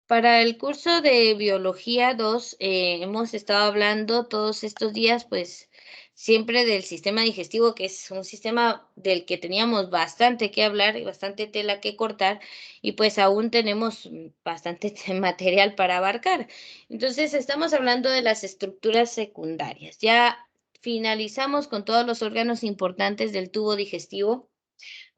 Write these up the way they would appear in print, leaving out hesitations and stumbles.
Para el curso de Biología 2, hemos estado hablando todos estos días, pues, siempre del sistema digestivo, que es un sistema del que teníamos bastante que hablar y bastante tela que cortar, y pues aún tenemos bastante material para abarcar. Entonces, estamos hablando de las estructuras secundarias. Ya finalizamos con todos los órganos importantes del tubo digestivo.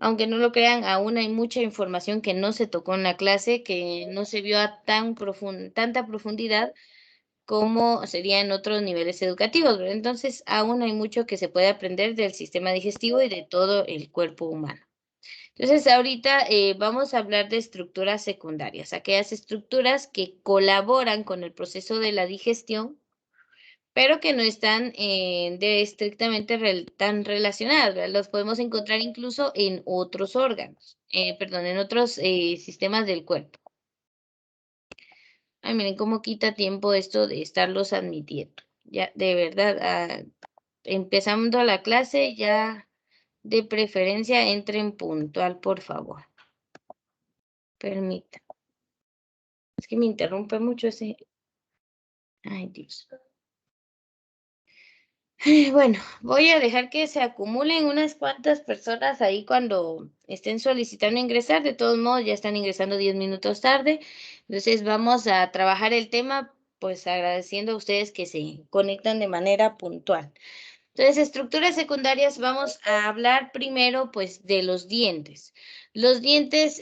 Aunque no lo crean, aún hay mucha información que no se tocó en la clase, que no se vio a tanta profundidad como sería en otros niveles educativos, ¿verdad? Entonces, aún hay mucho que se puede aprender del sistema digestivo y de todo el cuerpo humano. Entonces, ahorita vamos a hablar de estructuras secundarias, aquellas estructuras que colaboran con el proceso de la digestión, pero que no están estrictamente tan relacionadas, ¿verdad? Los podemos encontrar incluso en otros órganos, perdón, en otros sistemas del cuerpo. Ay, miren cómo quita tiempo esto de estarlos admitiendo. Ya, de verdad, empezando la clase, ya de preferencia entren puntual, por favor. Permita. Es que me interrumpe mucho ese. Ay, Dios. Bueno, voy a dejar que se acumulen unas cuantas personas ahí cuando estén solicitando ingresar. De todos modos, ya están ingresando 10 minutos tarde. Entonces, vamos a trabajar el tema, pues agradeciendo a ustedes que se conectan de manera puntual. Entonces, estructuras secundarias, vamos a hablar primero, pues, de los dientes. Los dientes,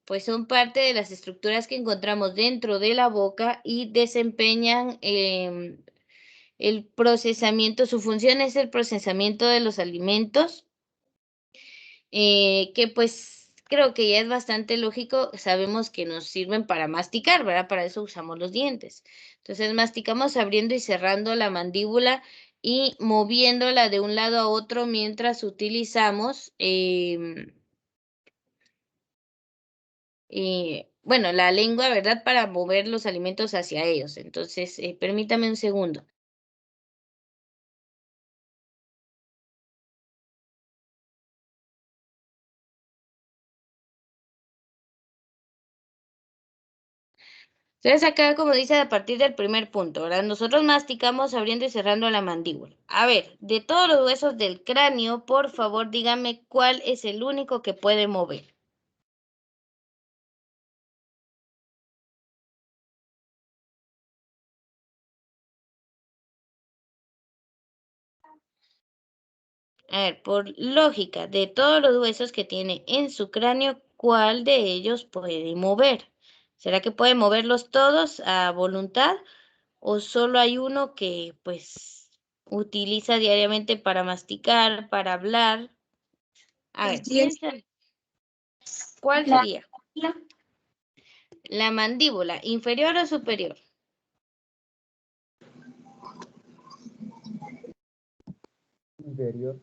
pues, son parte de las estructuras que encontramos dentro de la boca y desempeñan el procesamiento, su función es el procesamiento de los alimentos, que pues creo que ya es bastante lógico, sabemos que nos sirven para masticar, ¿verdad? Para eso usamos los dientes. Entonces masticamos abriendo y cerrando la mandíbula y moviéndola de un lado a otro mientras utilizamos, bueno, la lengua, ¿verdad? Para mover los alimentos hacia ellos. Entonces, permítame un segundo. Entonces acá, como dice, a partir del primer punto, ¿verdad? Nosotros masticamos abriendo y cerrando la mandíbula. A ver, de todos los huesos del cráneo, por favor, dígame cuál es el único que puede mover. A ver, por lógica, de todos los huesos que tiene en su cráneo, ¿cuál de ellos puede mover? ¿Será que puede moverlos todos a voluntad o solo hay uno que, pues, utiliza diariamente para masticar, para hablar? A ver, piensa, ¿cuál La sería? La mandíbula, ¿inferior o superior? Inferior.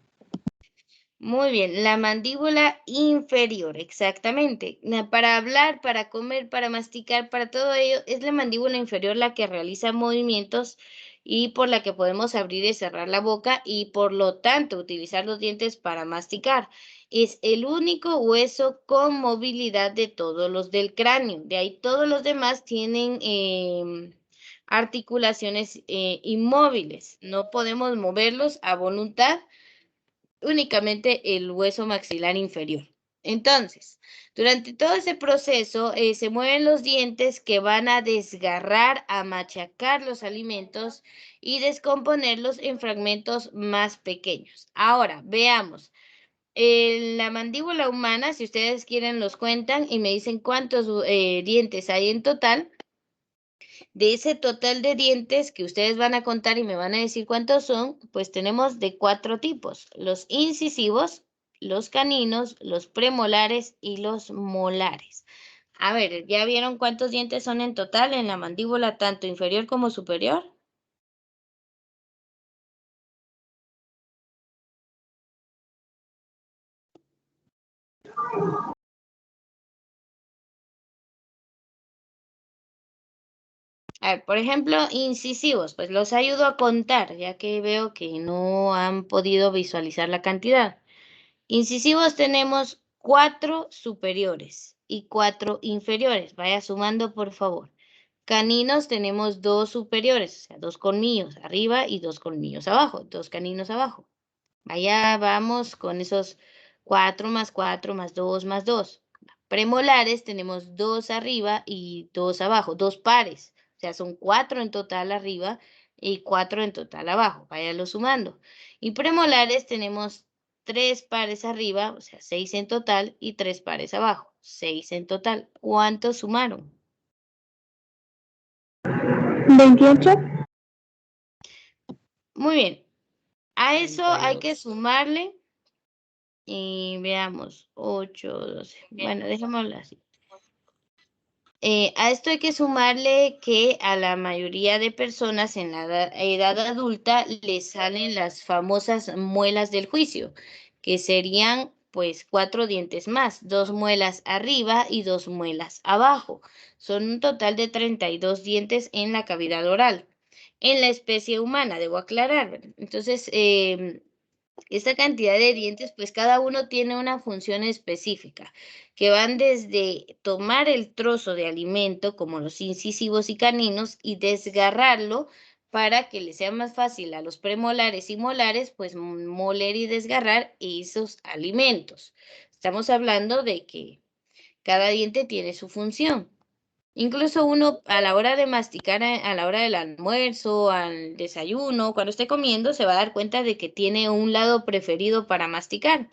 Muy bien, la mandíbula inferior, exactamente. Para hablar, para comer, para masticar, para todo ello, es la mandíbula inferior la que realiza movimientos y por la que podemos abrir y cerrar la boca y por lo tanto utilizar los dientes para masticar. Es el único hueso con movilidad de todos los del cráneo. De ahí todos los demás tienen articulaciones inmóviles. No podemos moverlos a voluntad, únicamente el hueso maxilar inferior. Entonces, durante todo ese proceso se mueven los dientes que van a desgarrar, a machacar los alimentos y descomponerlos en fragmentos más pequeños. Ahora, veamos. En la mandíbula humana, si ustedes quieren, los cuentan y me dicen cuántos dientes hay en total. De ese total de dientes que ustedes van a contar y me van a decir cuántos son, pues tenemos de 4 tipos: los incisivos, los caninos, los premolares y los molares. A ver, ¿ya vieron cuántos dientes son en total en la mandíbula, tanto inferior como superior? A ver, por ejemplo, incisivos, pues los ayudo a contar, ya que veo que no han podido visualizar la cantidad. Incisivos tenemos 4 superiores y 4 inferiores. Vaya sumando, por favor. Caninos tenemos 2 superiores, o sea, 2 colmillos arriba y 2 colmillos abajo, 2 caninos abajo. Allá vamos con esos 4 más 4 más 2 más 2. Premolares tenemos 2 arriba y 2 abajo, 2 pares. O sea, son 4 en total arriba y 4 en total abajo. Váyalo sumando. Y premolares tenemos 3 pares arriba, o sea, 6 en total y 3 pares abajo, 6 en total. ¿Cuántos sumaron? 28. Muy bien. A eso hay que 32. sumarle. Y veamos, 8, 12. Bueno, dejémoslo así. A esto hay que sumarle que a la mayoría de personas en la edad adulta les salen las famosas muelas del juicio, que serían pues 4 dientes más, 2 muelas arriba y 2 muelas abajo. Son un total de 32 dientes en la cavidad oral. En la especie humana, debo aclarar, ¿verdad? Entonces, esta cantidad de dientes, pues cada uno tiene una función específica, que van desde tomar el trozo de alimento, como los incisivos y caninos, y desgarrarlo para que le sea más fácil a los premolares y molares, pues moler y desgarrar esos alimentos. Estamos hablando de que cada diente tiene su función. Incluso uno a la hora de masticar, a la hora del almuerzo, al desayuno, cuando esté comiendo, se va a dar cuenta de que tiene un lado preferido para masticar.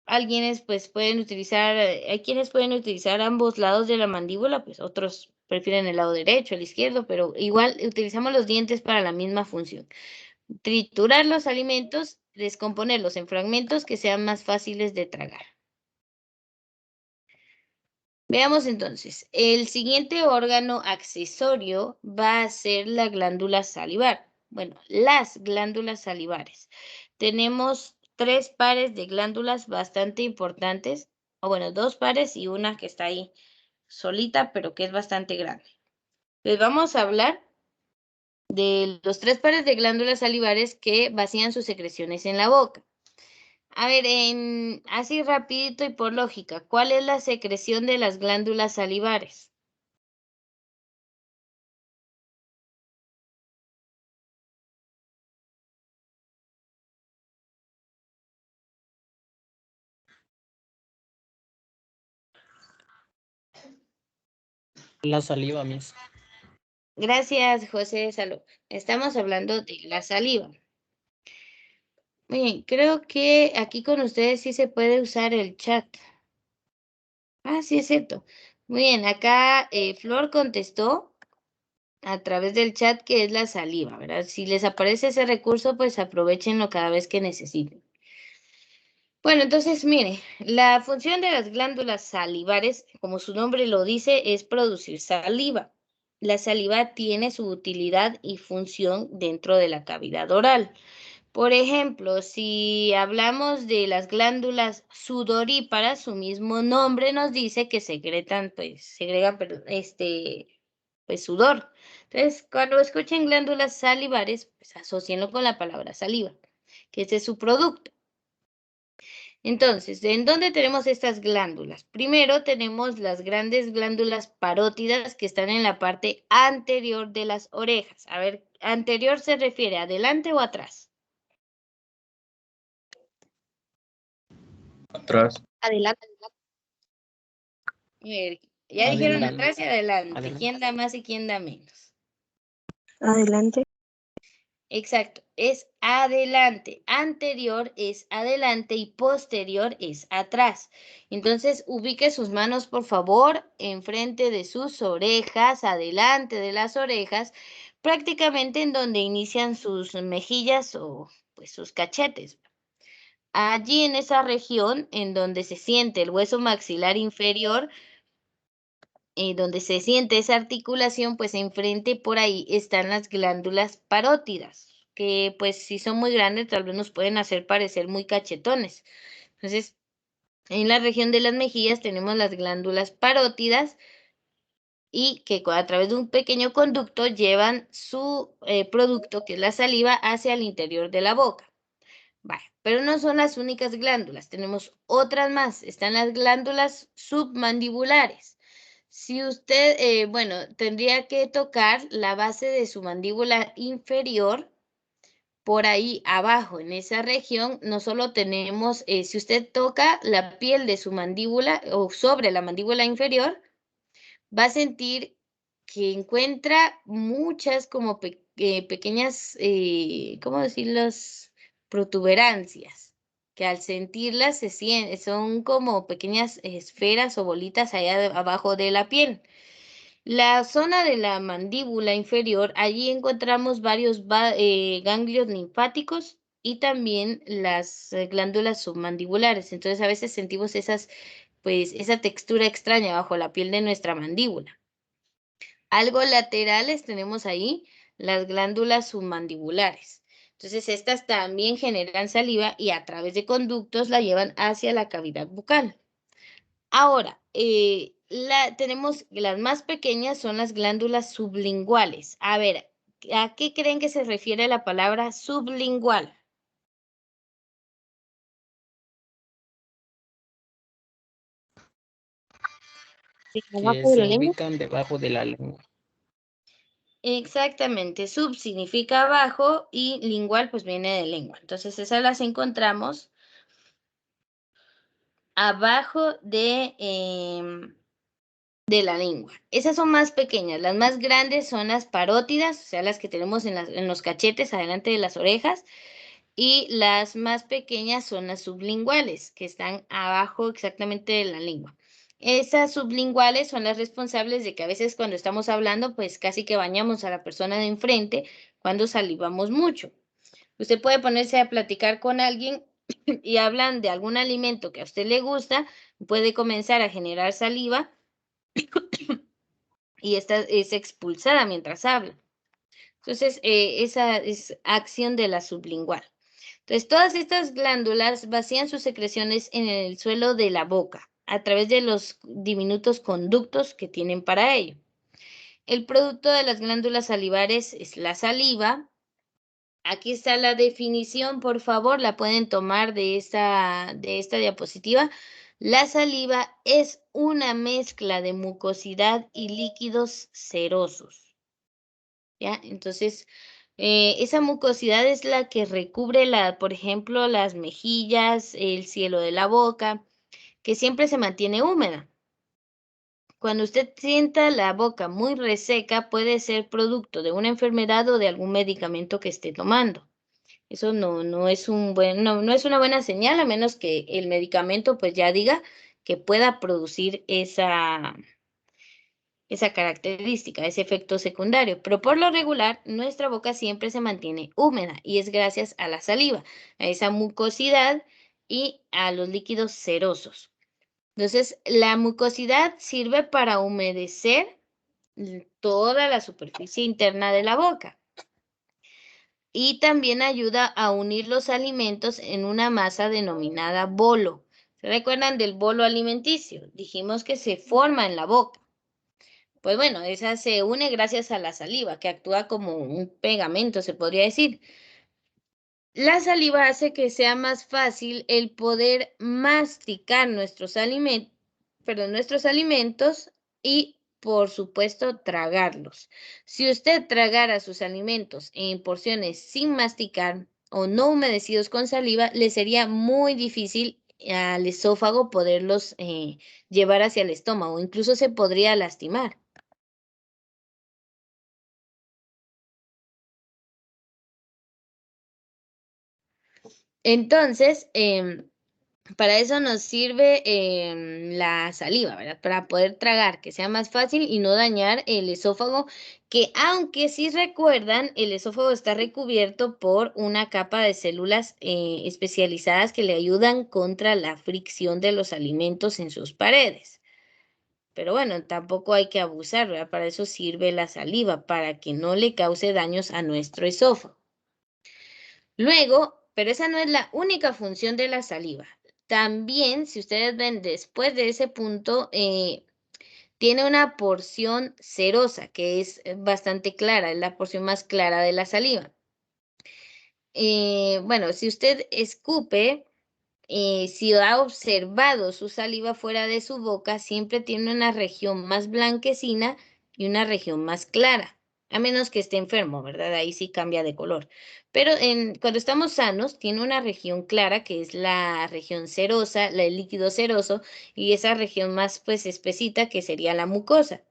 Alguienes pues pueden utilizar, hay quienes pueden utilizar ambos lados de la mandíbula, pues otros prefieren el lado derecho, el izquierdo, pero igual utilizamos los dientes para la misma función. Triturar los alimentos, descomponerlos en fragmentos que sean más fáciles de tragar. Veamos entonces, el siguiente órgano accesorio va a ser la glándula salivar. Bueno, las glándulas salivares. Tenemos 3 pares de glándulas bastante importantes, o bueno, 2 pares y una que está ahí solita, pero que es bastante grande. Les vamos a hablar de los 3 pares de glándulas salivares que vacían sus secreciones en la boca. A ver, así rapidito y por lógica, ¿cuál es la secreción de las glándulas salivares? La saliva, Miss. Gracias, José Salud. Estamos hablando de la saliva. Muy bien, creo que aquí con ustedes sí se puede usar el chat. Ah, sí, es cierto. Muy bien, acá Flor contestó a través del chat que es la saliva, ¿verdad? Si les aparece ese recurso, pues aprovechenlo cada vez que necesiten. Bueno, entonces, mire, la función de las glándulas salivares, como su nombre lo dice, es producir saliva. La saliva tiene su utilidad y función dentro de la cavidad oral. Por ejemplo, si hablamos de las glándulas sudoríparas, su mismo nombre nos dice que segregan, pues sudor. Entonces, cuando escuchen glándulas salivares, pues asocienlo con la palabra saliva, que ese es su producto. Entonces, ¿en dónde tenemos estas glándulas? Primero tenemos las grandes glándulas parótidas que están en la parte anterior de las orejas. A ver, ¿anterior se refiere a adelante o atrás? Atrás. Adelante. A ver, ya dijeron Adelante. atrás y adelante. Adelante. ¿Quién da más y quién da menos? Adelante. Exacto, es adelante. Anterior es adelante y posterior es atrás. Entonces, ubique sus manos, por favor, enfrente de sus orejas, adelante de las orejas, prácticamente en donde inician sus mejillas o pues sus cachetes. Allí en esa región en donde se siente el hueso maxilar inferior, donde se siente esa articulación, pues enfrente por ahí están las glándulas parótidas, que pues si son muy grandes tal vez nos pueden hacer parecer muy cachetones. Entonces, en la región de las mejillas tenemos las glándulas parótidas y que a través de un pequeño conducto llevan su producto, que es la saliva, hacia el interior de la boca. Vaya, pero no son las únicas glándulas, tenemos otras más. Están las glándulas submandibulares. Si usted, bueno, tendría que tocar la base de su mandíbula inferior, por ahí abajo, en esa región, no solo tenemos, si usted toca la piel de su mandíbula o sobre la mandíbula inferior, va a sentir que encuentra muchas como pequeñas, ¿cómo decirlas? Protuberancias, que al sentirlas son como pequeñas esferas o bolitas allá abajo de la piel. La zona de la mandíbula inferior, allí encontramos varios ganglios linfáticos y también las glándulas submandibulares. Entonces a veces sentimos pues, esa textura extraña bajo la piel de nuestra mandíbula. Algo laterales tenemos ahí las glándulas submandibulares. Entonces estas también generan saliva y a través de conductos la llevan hacia la cavidad bucal. Ahora, tenemos las más pequeñas son las glándulas sublinguales. A ver, ¿a qué creen que se refiere la palabra sublingual? Que ¿Abajo de se la lengua? ubican debajo de la lengua. Exactamente, sub significa abajo y lingual pues viene de lengua. Entonces esas las encontramos abajo de la lengua. Esas son más pequeñas. Las más grandes son las parótidas, o sea, las que tenemos en los cachetes, adelante de las orejas. Y las más pequeñas son las sublinguales, que están abajo exactamente de la lengua. Esas sublinguales son las responsables de que a veces cuando estamos hablando, pues casi que bañamos a la persona de enfrente cuando salivamos mucho. Usted puede ponerse a platicar con alguien y hablan de algún alimento que a usted le gusta, puede comenzar a generar saliva y esta es expulsada mientras habla. Entonces, esa es acción de la sublingual. Entonces, todas estas glándulas vacían sus secreciones en el suelo de la boca a través de los diminutos conductos que tienen para ello. El producto de las glándulas salivares es la saliva. Aquí está la definición, por favor, la pueden tomar de esta diapositiva. La saliva es una mezcla de mucosidad y líquidos serosos. ¿Ya? Entonces, esa mucosidad es la que recubre, por ejemplo, las mejillas, el cielo de la boca, que siempre se mantiene húmeda. Cuando usted sienta la boca muy reseca, puede ser producto de una enfermedad o de algún medicamento que esté tomando. Eso no es no es una buena señal, a menos que el medicamento pues ya diga que pueda producir esa característica, ese efecto secundario, pero por lo regular nuestra boca siempre se mantiene húmeda y es gracias a la saliva, a esa mucosidad y a los líquidos serosos. Entonces, la mucosidad sirve para humedecer toda la superficie interna de la boca y también ayuda a unir los alimentos en una masa denominada bolo. ¿Se recuerdan del bolo alimenticio? Dijimos que se forma en la boca. Pues bueno, esa se une gracias a la saliva, que actúa como un pegamento, se podría decir. La saliva hace que sea más fácil el poder masticar nuestros alimentos y, por supuesto, tragarlos. Si usted tragara sus alimentos en porciones sin masticar o no humedecidos con saliva, le sería muy difícil al esófago poderlos llevar hacia el estómago, incluso se podría lastimar. Entonces, para eso nos sirve la saliva, ¿verdad? Para poder tragar, que sea más fácil y no dañar el esófago, que aunque si recuerdan, el esófago está recubierto por una capa de células especializadas que le ayudan contra la fricción de los alimentos en sus paredes. Pero bueno, tampoco hay que abusar, ¿verdad? Para eso sirve la saliva, para que no le cause daños a nuestro esófago. Luego, pero esa no es la única función de la saliva. También, si ustedes ven después de ese punto, tiene una porción serosa, que es bastante clara, es la porción más clara de la saliva. bueno, si usted escupe, si ha observado su saliva fuera de su boca, siempre tiene una región más blanquecina y una región más clara, a menos que esté enfermo, ¿verdad? Ahí sí cambia de color. Pero cuando estamos sanos, tiene una región clara, que es la región serosa, el líquido seroso, y esa región más pues espesita, que sería la mucosa.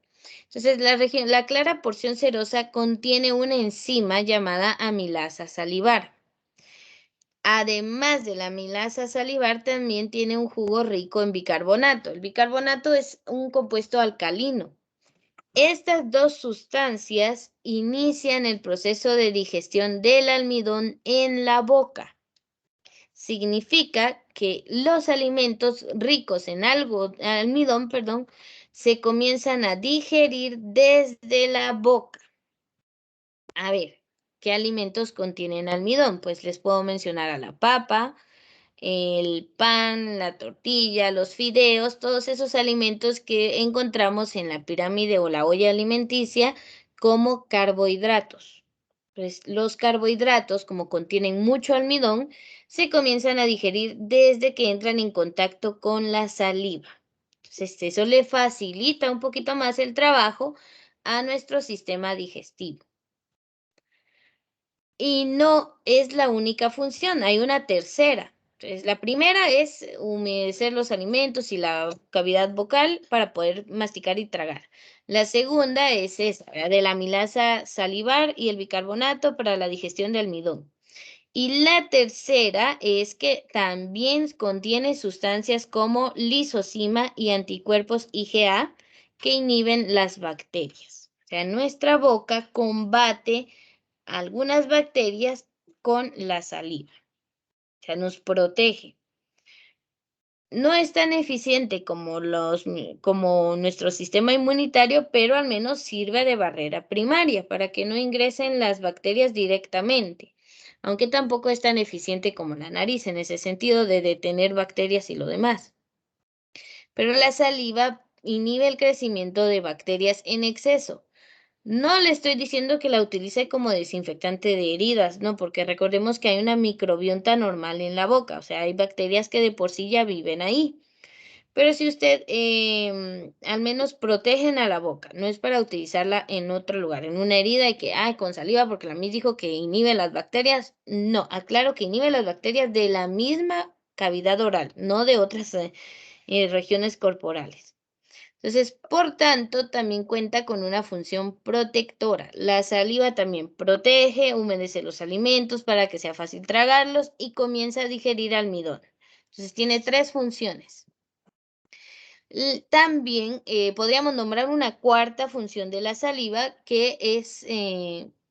Entonces, la clara porción serosa contiene una enzima llamada amilasa salivar. Además de la amilasa salivar, también tiene un jugo rico en bicarbonato. El bicarbonato es un compuesto alcalino. Estas dos sustancias inician el proceso de digestión del almidón en la boca. Significa que los alimentos ricos en almidón, se comienzan a digerir desde la boca. A ver, ¿qué alimentos contienen almidón? Pues les puedo mencionar a la papa, el pan, la tortilla, los fideos, todos esos alimentos que encontramos en la pirámide o la olla alimenticia como carbohidratos. Pues los carbohidratos, como contienen mucho almidón, se comienzan a digerir desde que entran en contacto con la saliva. Entonces, eso le facilita un poquito más el trabajo a nuestro sistema digestivo. Y no es la única función, hay una tercera. Entonces, la primera es humedecer los alimentos y la cavidad vocal para poder masticar y tragar. La segunda es esa, ¿verdad? De la amilasa salivar y el bicarbonato para la digestión de almidón. Y la tercera es que también contiene sustancias como lisozima y anticuerpos IgA que inhiben las bacterias. O sea, nuestra boca combate algunas bacterias con la saliva. O sea, nos protege. No es tan eficiente como nuestro sistema inmunitario, pero al menos sirve de barrera primaria para que no ingresen las bacterias directamente, aunque tampoco es tan eficiente como la nariz en ese sentido de detener bacterias y lo demás. Pero la saliva inhibe el crecimiento de bacterias en exceso. No le estoy diciendo que la utilice como desinfectante de heridas, no, porque recordemos que hay una microbiota normal en la boca, o sea, hay bacterias que de por sí ya viven ahí. Pero si usted al menos protegen a la boca, no es para utilizarla en otro lugar, en una herida y que, con saliva, porque la Miss dijo que inhibe las bacterias. No, aclaro que inhibe las bacterias de la misma cavidad oral, no de otras regiones corporales. Entonces, por tanto, también cuenta con una función protectora. La saliva también protege, humedece los alimentos para que sea fácil tragarlos y comienza a digerir almidón. Entonces, tiene tres funciones. También podríamos nombrar una cuarta función de la saliva, que es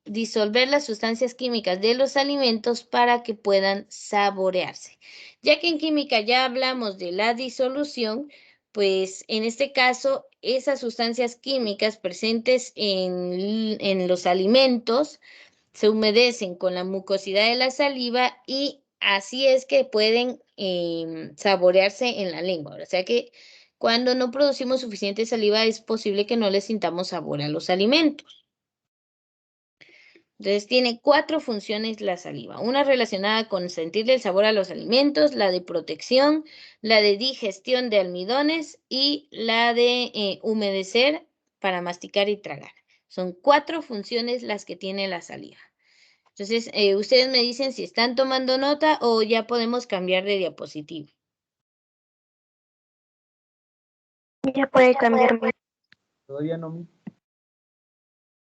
disolver las sustancias químicas de los alimentos para que puedan saborearse. Ya que en química ya hablamos de la disolución, pues en este caso esas sustancias químicas presentes en los alimentos se humedecen con la mucosidad de la saliva y así es que pueden saborearse en la lengua. O sea que cuando no producimos suficiente saliva es posible que no le sintamos sabor a los alimentos. Entonces tiene cuatro funciones la saliva. Una relacionada con sentirle el sabor a los alimentos, la de protección, la de digestión de almidones y la de humedecer para masticar y tragar. Son cuatro funciones las que tiene la saliva. Entonces, ustedes me dicen si están tomando nota o ya podemos cambiar de diapositiva. Ya puede cambiarme. Todavía no.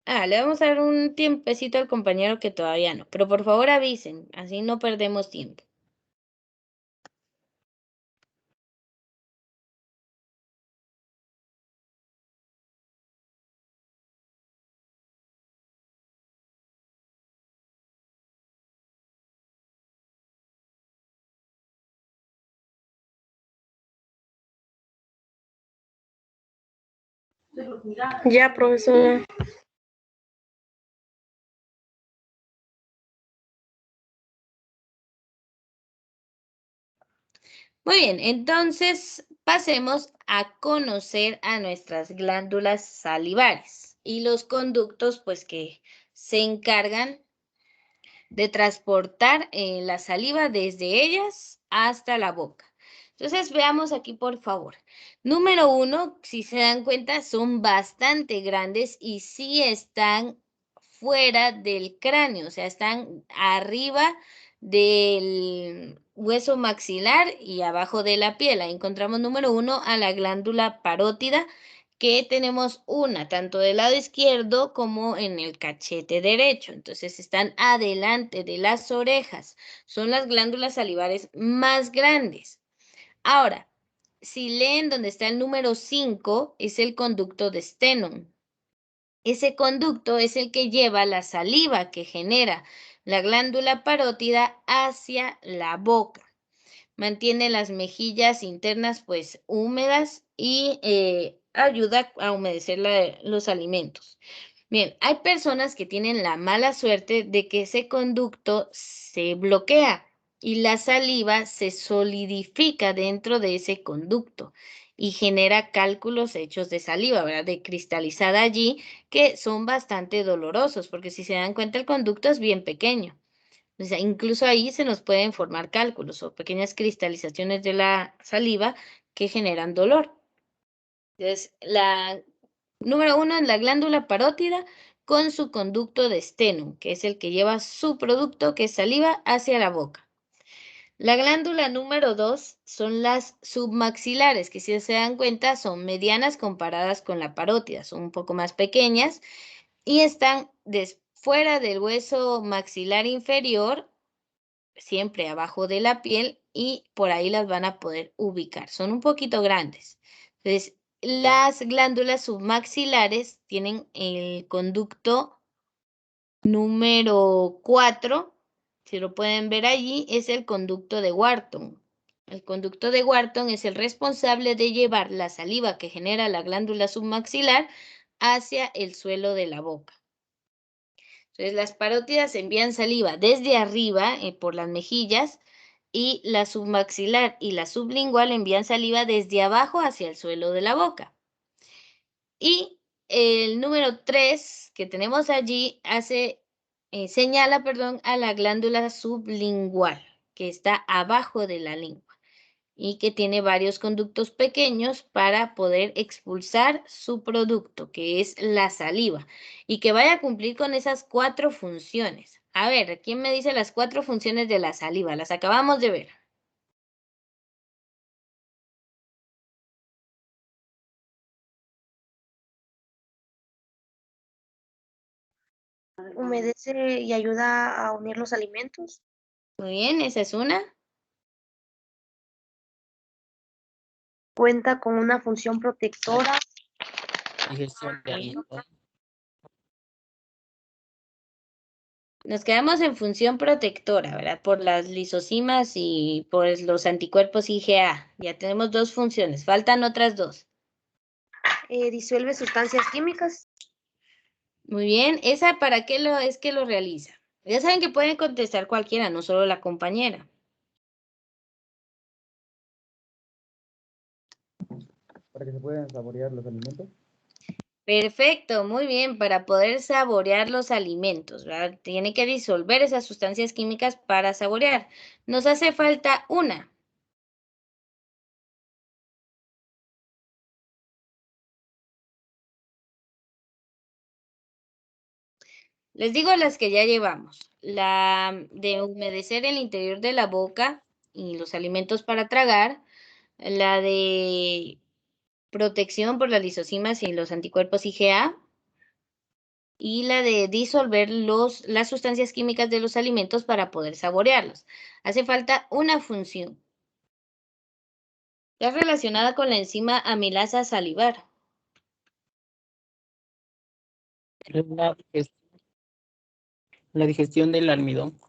Le vamos a dar un tiempecito al compañero que todavía no, pero por favor avisen, así no perdemos tiempo. Ya, profesora. Muy bien, entonces pasemos a conocer a nuestras glándulas salivares y los conductos pues que se encargan de transportar la saliva desde ellas hasta la boca. Entonces, veamos aquí, por favor. Número 1, si se dan cuenta, son bastante grandes y sí están fuera del cráneo, o sea, están arriba del hueso maxilar y abajo de la piel. Ahí encontramos número 1 a la glándula parótida, que tenemos una, tanto del lado izquierdo como en el cachete derecho. Entonces están adelante de las orejas. Son las glándulas salivares más grandes. Ahora, si leen donde está el número 5, es el conducto de Stenum. Ese conducto es el que lleva la saliva que genera la glándula parótida hacia la boca. Mantiene las mejillas internas pues húmedas y ayuda a humedecer los alimentos. Bien, hay personas que tienen la mala suerte de que ese conducto se bloquea y la saliva se solidifica dentro de ese conducto y genera cálculos hechos de saliva, ¿verdad? De cristalizada allí, que son bastante dolorosos, porque si se dan cuenta el conducto es bien pequeño. O sea, incluso ahí se nos pueden formar cálculos o pequeñas cristalizaciones de la saliva que generan dolor. Entonces, la número 1 es la glándula parótida con su conducto de Stenum, que es el que lleva su producto, que es saliva, hacia la boca. La glándula número 2 son las submaxilares, que si se dan cuenta son medianas comparadas con la parótida, son un poco más pequeñas y están fuera del hueso maxilar inferior, siempre abajo de la piel, y por ahí las van a poder ubicar. Son un poquito grandes. Entonces, las glándulas submaxilares tienen el conducto número 4, si lo pueden ver allí, es el conducto de Wharton. El conducto de Wharton es el responsable de llevar la saliva que genera la glándula submaxilar hacia el suelo de la boca. Entonces, las parótidas envían saliva desde arriba por las mejillas y la submaxilar y la sublingual envían saliva desde abajo hacia el suelo de la boca. Y el número 3 que tenemos allí señala, a la glándula sublingual, que está abajo de la lengua y que tiene varios conductos pequeños para poder expulsar su producto, que es la saliva, y que vaya a cumplir con esas 4 funciones. A ver, ¿quién me dice las 4 funciones de la saliva? Las acabamos de ver. Humedece y ayuda a unir los alimentos. Muy bien, esa es una. Cuenta con una función protectora. Digestión de almidón. Nos quedamos en función protectora, ¿verdad? Por las lisosimas y por los anticuerpos IgA. Ya tenemos 2 funciones, faltan otras 2. Disuelve sustancias químicas. Muy bien, ¿esa para qué es que lo realiza? Ya saben que pueden contestar cualquiera, no solo la compañera. Para que se puedan saborear los alimentos. Perfecto, muy bien, para poder saborear los alimentos, ¿verdad? Tiene que disolver esas sustancias químicas para saborear. Nos hace falta una. Les digo las que ya llevamos. La de humedecer el interior de la boca y los alimentos para tragar. La de protección por las lisosimas y los anticuerpos IgA. Y la de disolver las sustancias químicas de los alimentos para poder saborearlos. Hace falta una función. Es relacionada con la enzima amilasa salivar. La digestión del almidón.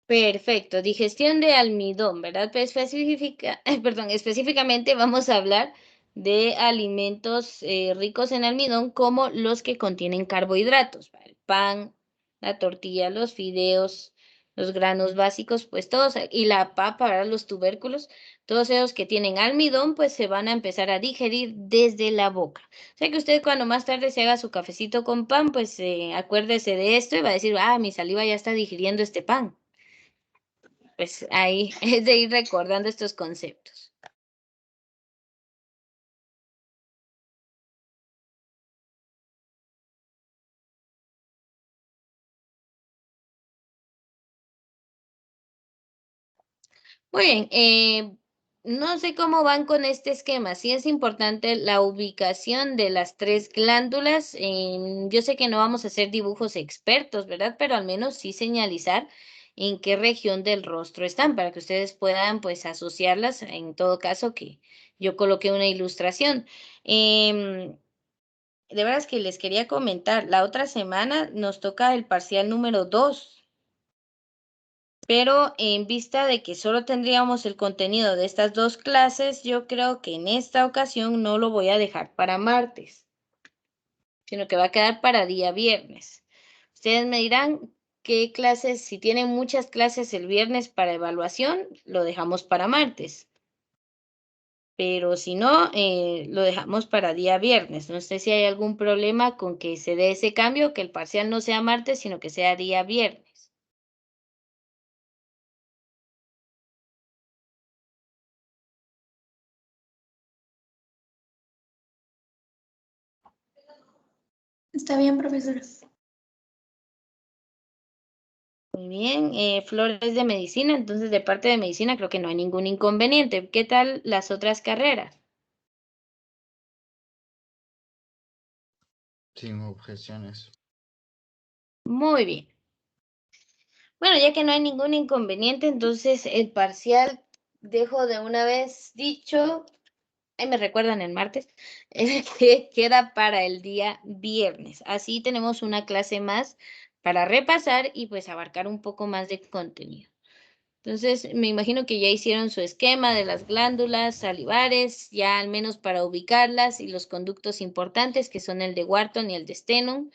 Perfecto, digestión de almidón, ¿verdad? Pues específicamente vamos a hablar de alimentos ricos en almidón como los que contienen carbohidratos, el pan, la tortilla, los fideos, los granos básicos, pues todos, y la papa, ¿verdad? Los tubérculos, todos ellos que tienen almidón, pues se van a empezar a digerir desde la boca. O sea que usted cuando más tarde se haga su cafecito con pan, pues acuérdese de esto y va a decir, ah, mi saliva ya está digiriendo este pan. Pues ahí es de ir recordando estos conceptos. Muy bien, no sé cómo van con este esquema. Sí es importante la ubicación de las tres glándulas. Yo sé que no vamos a hacer dibujos expertos, ¿verdad? Pero al menos sí señalizar en qué región del rostro están para que ustedes puedan pues asociarlas en todo caso que yo coloque una ilustración. De veras que les quería comentar, la otra semana nos toca el parcial número 2. Pero en vista de que solo tendríamos el contenido de estas dos clases, yo creo que en esta ocasión no lo voy a dejar para martes, sino que va a quedar para día viernes. Ustedes me dirán qué clases, si tienen muchas clases el viernes para evaluación, lo dejamos para martes. Pero si no, lo dejamos para día viernes. No sé si hay algún problema con que se dé ese cambio, que el parcial no sea martes, sino que sea día viernes. Está bien, profesora. Muy bien, Flores de medicina, entonces de parte de medicina creo que no hay ningún inconveniente. ¿Qué tal las otras carreras? Sin objeciones. Muy bien. Bueno, ya que no hay ningún inconveniente, entonces el parcial dejo de una vez dicho, ahí me recuerdan el martes, que queda para el día viernes. Así tenemos una clase más para repasar y pues abarcar un poco más de contenido. Entonces, me imagino que ya hicieron su esquema de las glándulas salivares, ya al menos para ubicarlas y los conductos importantes que son el de Wharton y el de Stenung.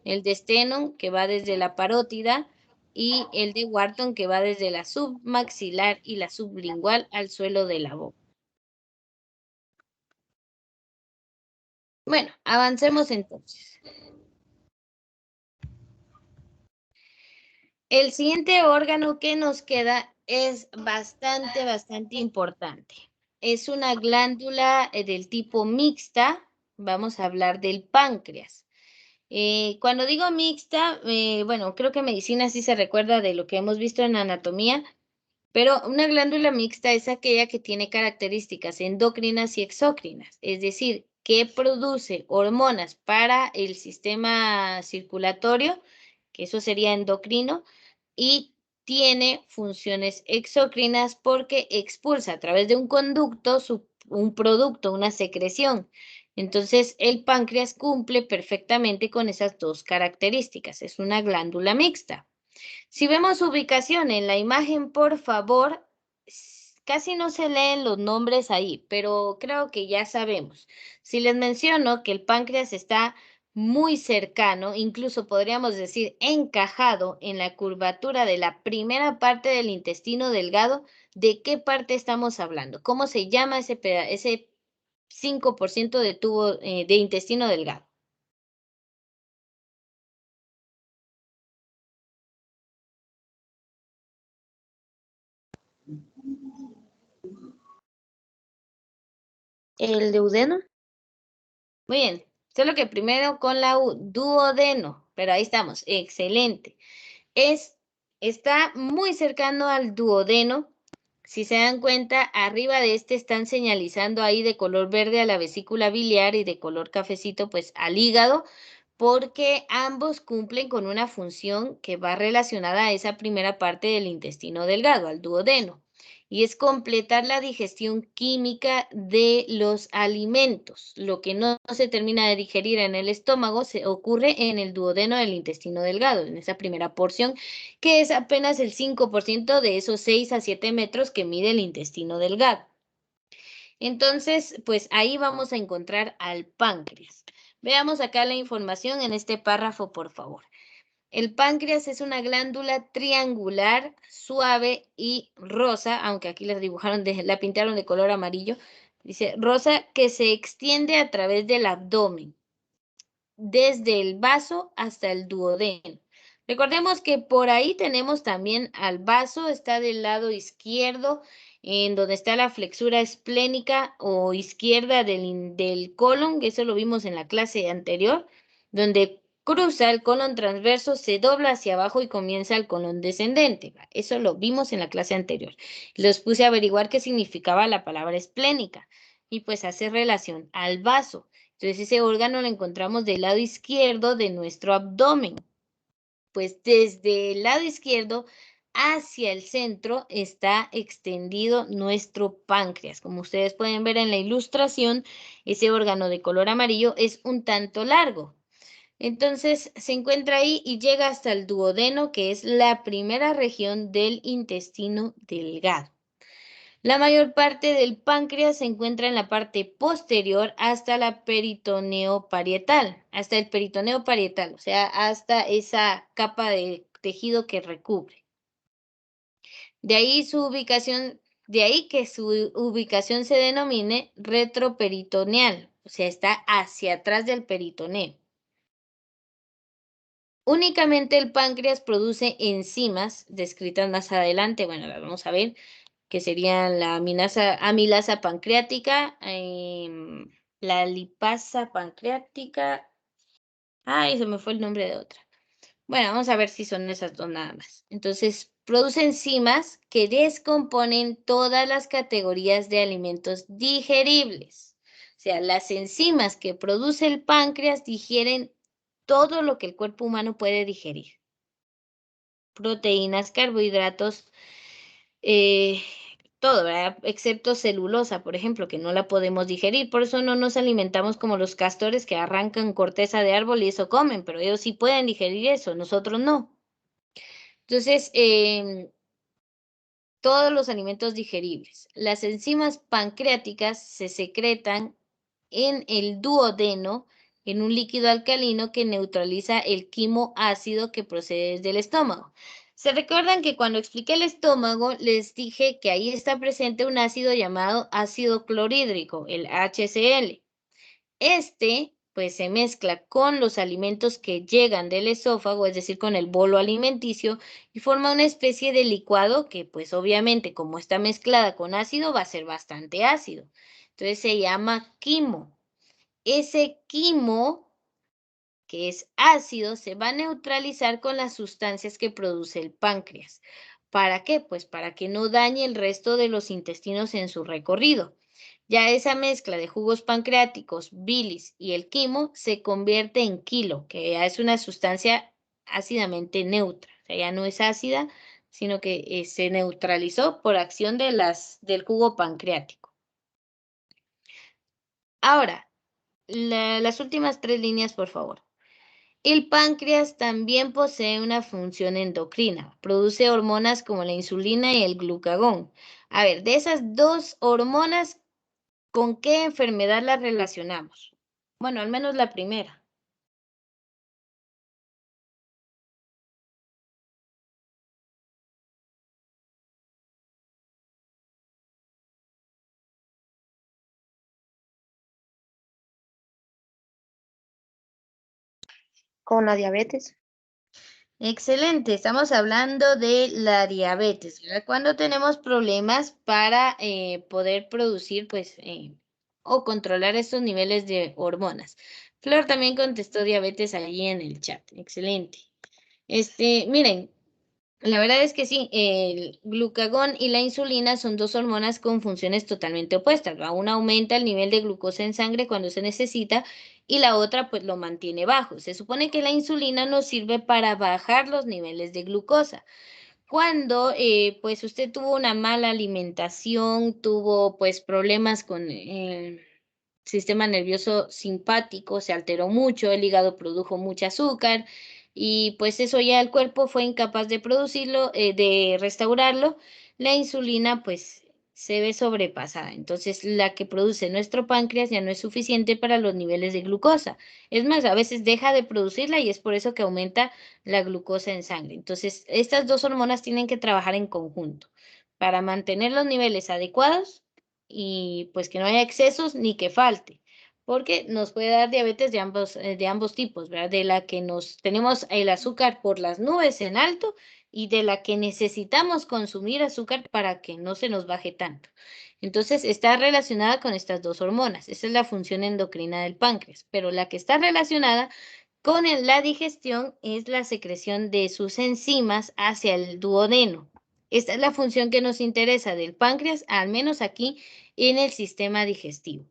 El de Stenung que va desde la parótida y el de Wharton que va desde la submaxilar y la sublingual al suelo de la boca. Bueno, avancemos entonces. El siguiente órgano que nos queda es bastante importante. Es una glándula del tipo mixta. Vamos a hablar del páncreas. Cuando digo mixta, bueno, creo que medicina sí se recuerda de lo que hemos visto en anatomía, pero una glándula mixta es aquella que tiene características endocrinas y exócrinas, es decir, que produce hormonas para el sistema circulatorio, que eso sería endocrino, y tiene funciones exócrinas porque expulsa a través de un conducto un producto, una secreción. Entonces, el páncreas cumple perfectamente con esas dos características. Es una glándula mixta. Si vemos su ubicación en la imagen, por favor, casi no se leen los nombres ahí, pero creo que ya sabemos. Si les menciono que el páncreas está muy cercano, incluso podríamos decir encajado en la curvatura de la primera parte del intestino delgado, ¿de qué parte estamos hablando? ¿Cómo se llama ese 5% de tubo de intestino delgado? El duodeno. Muy bien, solo que primero con la U, duodeno, pero ahí estamos, excelente. Está muy cercano al duodeno. Si se dan cuenta, arriba de este están señalizando ahí de color verde a la vesícula biliar y de color cafecito pues al hígado, porque ambos cumplen con una función que va relacionada a esa primera parte del intestino delgado, al duodeno, y es completar la digestión química de los alimentos. Lo que no se termina de digerir en el estómago se ocurre en el duodeno del intestino delgado, en esa primera porción, que es apenas el 5% de esos 6 a 7 metros que mide el intestino delgado. Entonces, pues ahí vamos a encontrar al páncreas. Veamos acá la información en este párrafo, por favor. El páncreas es una glándula triangular, suave y rosa, aunque aquí la dibujaron, la pintaron de color amarillo. Dice rosa, que se extiende a través del abdomen, desde el vaso hasta el duodeno. Recordemos que por ahí tenemos también al vaso, está del lado izquierdo, en donde está la flexura esplénica o izquierda del colon, que eso lo vimos en la clase anterior, donde cruza el colon transverso, se dobla hacia abajo y comienza el colon descendente. Eso lo vimos en la clase anterior. Les puse a averiguar qué significaba la palabra esplénica y pues hace relación al vaso. Entonces ese órgano lo encontramos del lado izquierdo de nuestro abdomen. Pues desde el lado izquierdo hacia el centro está extendido nuestro páncreas. Como ustedes pueden ver en la ilustración, ese órgano de color amarillo es un tanto largo. Entonces se encuentra ahí y llega hasta el duodeno, que es la primera región del intestino delgado. La mayor parte del páncreas se encuentra en la parte posterior hasta la peritoneo parietal, hasta el peritoneo parietal, o sea, hasta esa capa de tejido que recubre. De ahí que su ubicación se denomine retroperitoneal, o sea, está hacia atrás del peritoneo. Únicamente el páncreas produce enzimas descritas más adelante, bueno, las vamos a ver, que serían la amilasa pancreática, la lipasa pancreática. Ay, se me fue el nombre de otra. Bueno, vamos a ver si son esas dos nada más. Entonces, produce enzimas que descomponen todas las categorías de alimentos digeribles. O sea, las enzimas que produce el páncreas digieren todo lo que el cuerpo humano puede digerir. Proteínas, carbohidratos, todo, ¿verdad? Excepto celulosa, por ejemplo, que no la podemos digerir. Por eso no nos alimentamos como los castores que arrancan corteza de árbol y eso comen, pero ellos sí pueden digerir eso, nosotros no. Entonces, todos los alimentos digeribles. Las enzimas pancreáticas se secretan en el duodeno, en un líquido alcalino que neutraliza el quimo ácido que procede desde el estómago. ¿Se recuerdan que cuando expliqué el estómago les dije que ahí está presente un ácido llamado ácido clorhídrico, el HCl? Pues se mezcla con los alimentos que llegan del esófago, es decir, con el bolo alimenticio, y forma una especie de licuado que, pues obviamente, como está mezclada con ácido, va a ser bastante ácido. Entonces se llama quimo. Ese quimo, que es ácido, se va a neutralizar con las sustancias que produce el páncreas. ¿Para qué? Pues para que no dañe el resto de los intestinos en su recorrido. Ya esa mezcla de jugos pancreáticos, bilis y el quimo se convierte en quilo, que ya es una sustancia ácidamente neutra. O sea, ya no es ácida, sino que se neutralizó por acción del jugo pancreático. Ahora, las últimas 3 líneas, por favor. El páncreas también posee una función endocrina. Produce hormonas como la insulina y el glucagón. A ver, de esas 2 hormonas, ¿con qué enfermedad las relacionamos? Bueno, al menos la primera. Con la diabetes. Excelente, estamos hablando de la diabetes, ¿verdad? Cuando tenemos problemas para poder producir, pues, o controlar estos niveles de hormonas. Flor también contestó diabetes allí en el chat. Excelente. Miren, la verdad es que sí, el glucagón y la insulina son 2 hormonas con funciones totalmente opuestas, ¿va? Una aumenta el nivel de glucosa en sangre cuando se necesita y la otra pues lo mantiene bajo. Se supone que la insulina nos sirve para bajar los niveles de glucosa. Cuando pues usted tuvo una mala alimentación, tuvo pues problemas con el sistema nervioso simpático, se alteró mucho, el hígado produjo mucho azúcar y pues eso ya el cuerpo fue incapaz de producirlo, de restaurarlo. La insulina pues se ve sobrepasada. Entonces, la que produce nuestro páncreas ya no es suficiente para los niveles de glucosa. Es más, a veces deja de producirla y es por eso que aumenta la glucosa en sangre. Entonces, estas dos hormonas tienen que trabajar en conjunto para mantener los niveles adecuados y pues que no haya excesos ni que falte, porque nos puede dar diabetes de ambos tipos, ¿verdad? De la que tenemos el azúcar por las nubes en alto y de la que necesitamos consumir azúcar para que no se nos baje tanto. Entonces, está relacionada con estas dos hormonas. Esa es la función endocrina del páncreas, pero la que está relacionada con la digestión es la secreción de sus enzimas hacia el duodeno. Esta es la función que nos interesa del páncreas, al menos aquí en el sistema digestivo.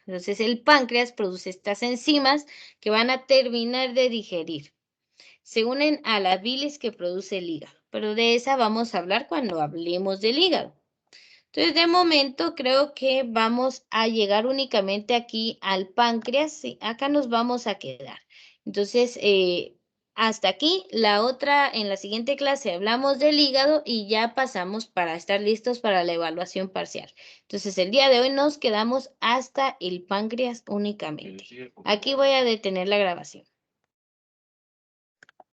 Entonces, el páncreas produce estas enzimas que van a terminar de digerir. Se unen a la bilis que produce el hígado, pero de esa vamos a hablar cuando hablemos del hígado. Entonces, de momento creo que vamos a llegar únicamente aquí al páncreas. Sí, acá nos vamos a quedar. Entonces, hasta aquí. En la siguiente clase hablamos del hígado y ya pasamos para estar listos para la evaluación parcial. Entonces, el día de hoy nos quedamos hasta el páncreas únicamente. Aquí voy a detener la grabación.